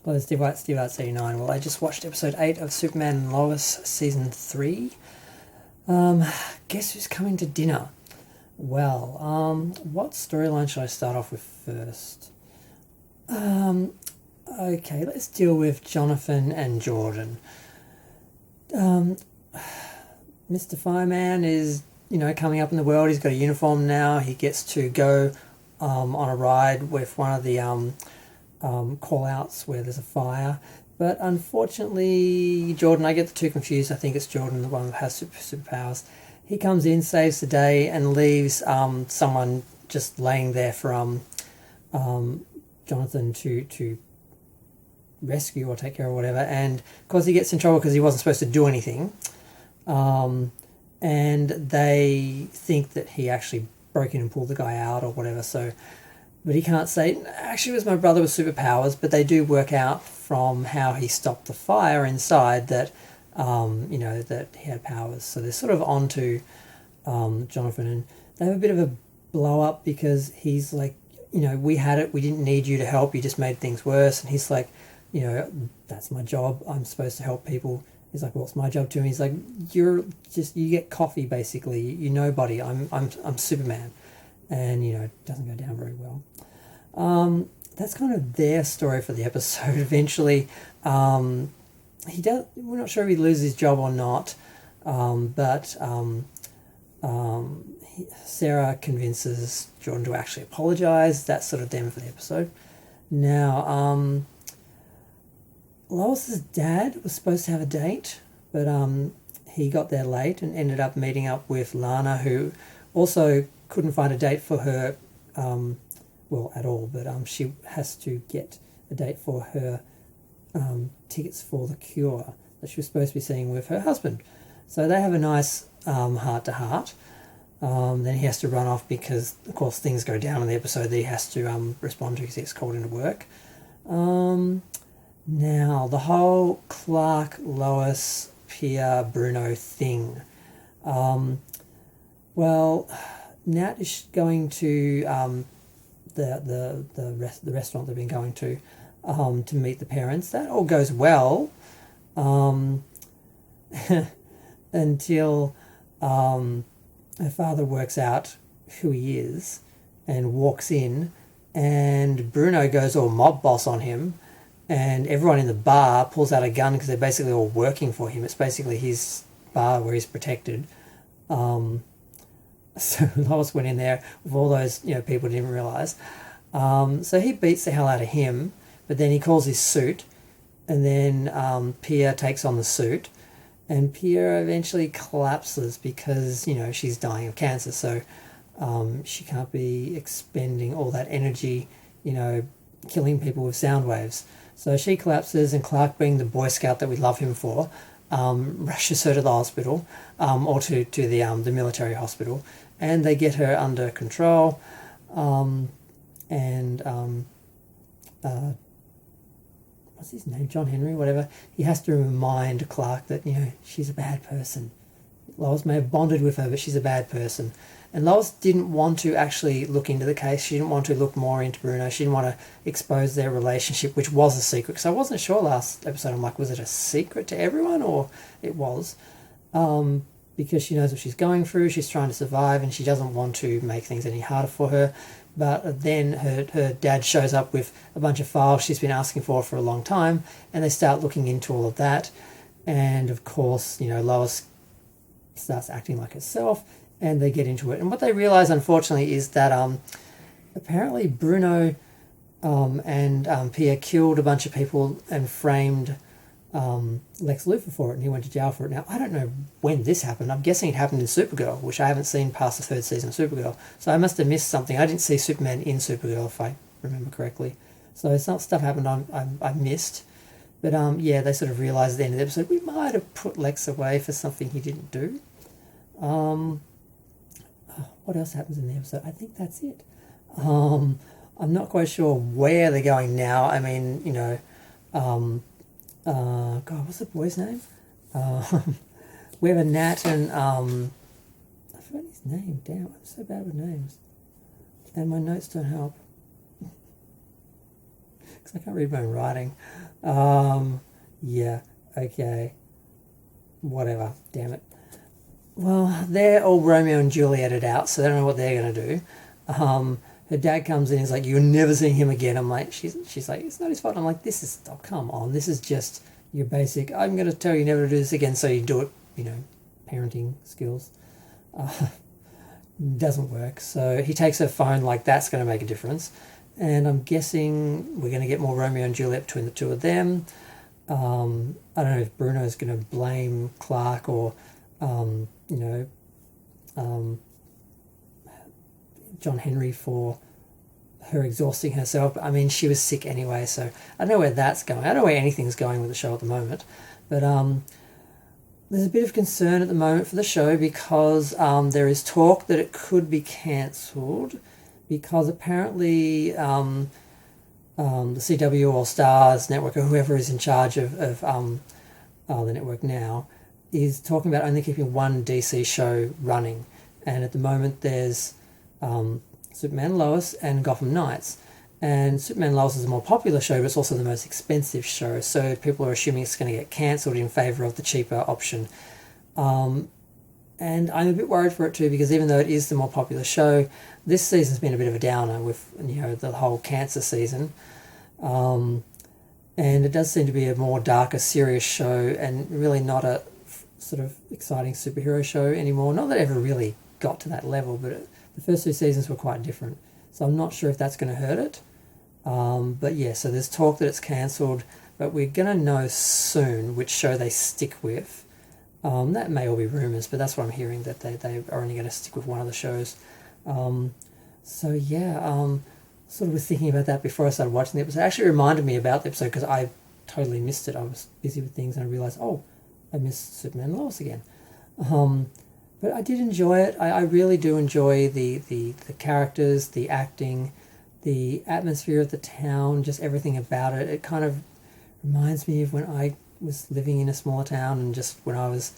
Hello, Steve White, Steve Arts 89. Well, I just watched episode 8 of Superman and Lois season 3. Guess who's coming to dinner? Well, what storyline should I start off with first? Okay, let's deal with Jonathan and Jordan. Mr. Fireman is, coming up in the world. He's got a uniform now. He gets to go on a ride with one of the call-outs where there's a fire. But unfortunately, Jordan, I get the two confused. I think it's Jordan, the one that has superpowers. He comes in, saves the day, and leaves someone just laying there for Jonathan to rescue or take care of, whatever. And of course, he gets in trouble because he wasn't supposed to do anything. And they think that he actually broke in and pulled the guy out or whatever. But he can't say, actually it was my brother with superpowers, but they do work out from how he stopped the fire inside that, that he had powers. So they're sort of onto Jonathan, and they have a bit of a blow up because he's like, we had it, we didn't need you to help, you just made things worse. And he's like, that's my job, I'm supposed to help people. He's like, well, it's my job too. And he's like, you get coffee basically, you're nobody, I'm Superman. And it doesn't go down very well. That's kind of their story for the episode. Eventually, we're not sure if he loses his job or not, but Sarah convinces Jordan to actually apologize. That's sort of them for the episode. Now, Lois's dad was supposed to have a date, but he got there late and ended up meeting up with Lana, who also couldn't find a date for her, at all, but she has to get a date for her tickets for the cure that she was supposed to be seeing with her husband. So they have a nice heart-to-heart. Then he has to run off because, of course, things go down in the episode that he has to respond to because he gets called into work. Now, the whole Clark, Lois, Pierre, Bruno thing. Nat is going to the restaurant they've been going to meet the parents. That all goes well until her father works out who he is and walks in, and Bruno goes all mob boss on him, and everyone in the bar pulls out a gun because they're basically all working for him. It's basically his bar where he's protected. So Lois went in there with all those people didn't realise. So he beats the hell out of him, but then he calls his suit, and then Pierre takes on the suit, and Pierre eventually collapses because she's dying of cancer, so she can't be expending all that energy killing people with sound waves. So she collapses, and Clark, being the Boy Scout that we love him for, rushes her to the hospital, or to the military hospital, and they get her under control. What's his name? John Henry, whatever. He has to remind Clark that she's a bad person. Lois may have bonded with her, but she's a bad person. And Lois didn't want to actually look into the case. She didn't want to look more into Bruno. She didn't want to expose their relationship, which was a secret. Because I wasn't sure last episode. I'm like, was it a secret to everyone? Or it was. Because she knows what she's going through. She's trying to survive, and she doesn't want to make things any harder for her. But then her dad shows up with a bunch of files she's been asking for a long time, and they start looking into all of that. And of course, Lois starts acting like herself, and they get into it. And what they realise, unfortunately, is that apparently Bruno and Pierre killed a bunch of people and framed Lex Luthor for it, and he went to jail for it. Now, I don't know when this happened. I'm guessing it happened in Supergirl, which I haven't seen past the third season of Supergirl. So I must have missed something. I didn't see Superman in Supergirl, if I remember correctly. So some stuff happened I missed. But they sort of realised at the end of the episode we might have put Lex away for something he didn't do. What else happens in the episode? I think that's it. I'm not quite sure where they're going now. I mean, God, what's the boy's name? We have a Nat and I forgot his name. Damn, I'm so bad with names, and my notes don't help. because I can't read my own writing. Yeah, okay, whatever, damn it. Well, they're all Romeo and Julieted out, so they don't know what they're going to do. Her dad comes in and he's like, you're never seeing him again. I'm like, she's like, it's not his fault. I'm like, oh, come on, this is just your basic, I'm going to tell you never to do this again, so you do it, parenting skills. Doesn't work. So he takes her phone like that's going to make a difference. And I'm guessing we're going to get more Romeo and Juliet between the two of them. I don't know if Bruno's going to blame Clark or, John Henry for her exhausting herself. I mean, she was sick anyway, so I don't know where that's going. I don't know where anything's going with the show at the moment. But there's a bit of concern at the moment for the show because there is talk that it could be cancelled because apparently the CW or Stars Network or whoever is in charge of the network now is talking about only keeping one DC show running. And at the moment there's Superman Lois and Gotham Knights. And Superman Lois is a more popular show, but it's also the most expensive show. So people are assuming it's going to get cancelled in favour of the cheaper option. And I'm a bit worried for it too, because even though it is the more popular show, this season's been a bit of a downer with the whole cancer season. And it does seem to be a more darker, serious show and really not a sort of exciting superhero show anymore. Not that it ever really got to that level, but the first two seasons were quite different. So I'm not sure if that's going to hurt it. But yeah, so there's talk that it's cancelled, but we're going to know soon which show they stick with. That may all be rumours, but that's what I'm hearing, that they are only going to stick with one of the shows. So yeah, sort of was thinking about that before I started watching the episode. It actually reminded me about the episode because I totally missed it. I was busy with things and I realised, I missed Superman Lois again. But I did enjoy it. I really do enjoy the characters, the acting, the atmosphere of the town, just everything about it. It kind of reminds me of when I was living in a smaller town and just when I was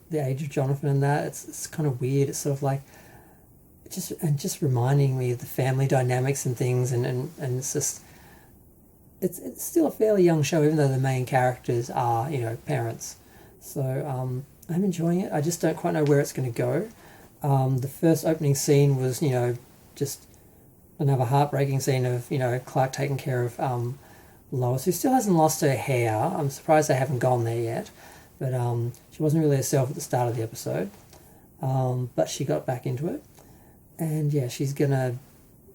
the age of Jonathan and that. It's kind of weird. It's sort of like just reminding me of the family dynamics and things, and it's just it's still a fairly young show, even though the main characters are parents. So I'm enjoying it. I just don't quite know where it's going to go. The first opening scene was just another heartbreaking scene of Clark taking care of Lois, who still hasn't lost her hair. I'm surprised they haven't gone there yet, but she wasn't really herself at the start of the episode, but she got back into it. And yeah, she's gonna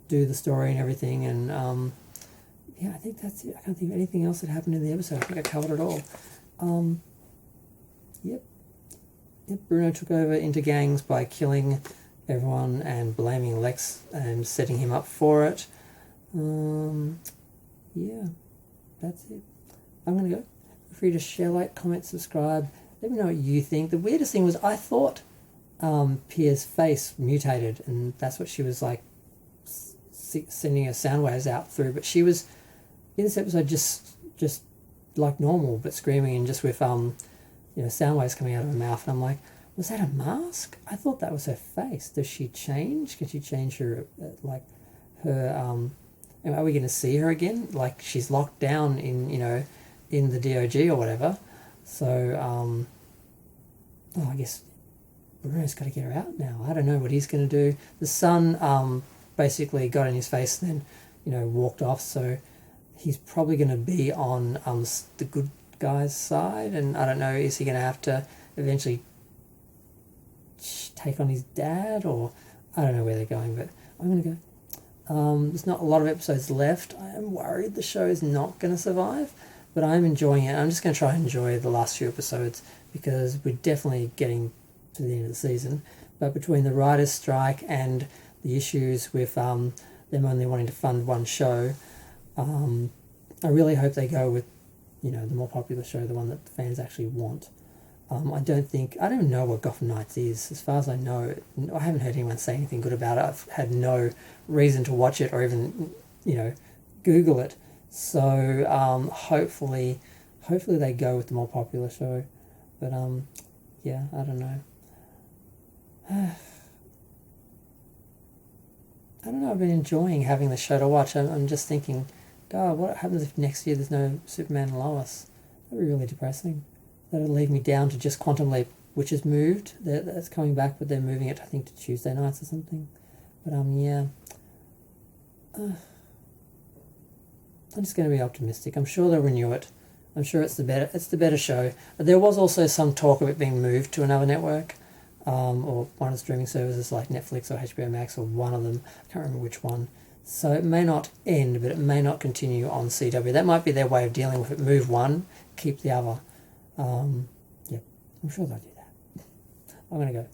do the story and everything, and I think that's it. I can't think of anything else that happened in the episode. I think I covered it all. Yep. Bruno took over into gangs by killing everyone and blaming Lex and setting him up for it. Yeah, that's it. I'm gonna go. Feel free to share, like, comment, subscribe. Let me know what you think. The weirdest thing was I thought Pia's face mutated, and that's what she was like sending her sound waves out through. But she was in this episode just like normal, but screaming and just with sound waves coming out of her mouth. And I'm like, was that a mask? I thought that was her face. Does she change? Can she change her are we going to see her again? Like she's locked down in in the DOG or whatever. So I guess Bruno's got to get her out now. I don't know what he's going to do. The son basically got in his face and then, walked off. So he's probably going to be on the good guy's side. And I don't know, is he going to have to eventually take on his dad? Or I don't know where they're going, but I'm going to go. There's not a lot of episodes left. I am worried the show is not going to survive, but I'm enjoying it. I'm just going to try and enjoy the last few episodes because we're definitely getting to the end of the season. But between the writer's strike and the issues with them only wanting to fund one show, I really hope they go with the more popular show, the one that the fans actually want. I don't even know what Gotham Knights is. As far as I know, I haven't heard anyone say anything good about it. I've had no reason to watch it or even Google it. So hopefully they go with the more popular show. But yeah, I don't know. I don't know, I've been enjoying having the show to watch. I'm just thinking, oh, what happens if next year there's no Superman and Lois? That'd be really depressing. That'd leave me down to just Quantum Leap, which has moved. That's coming back, but they're moving it, I think, to Tuesday nights or something. But yeah. I'm just going to be optimistic. I'm sure they'll renew it. I'm sure it's the better show. There was also some talk of it being moved to another network, or one of the streaming services like Netflix or HBO Max or one of them. I can't remember which one. So it may not end, but it may not continue on CW. That might be their way of dealing with it. Move one, keep the other. Yeah, I'm sure they'll do that. I'm going to go.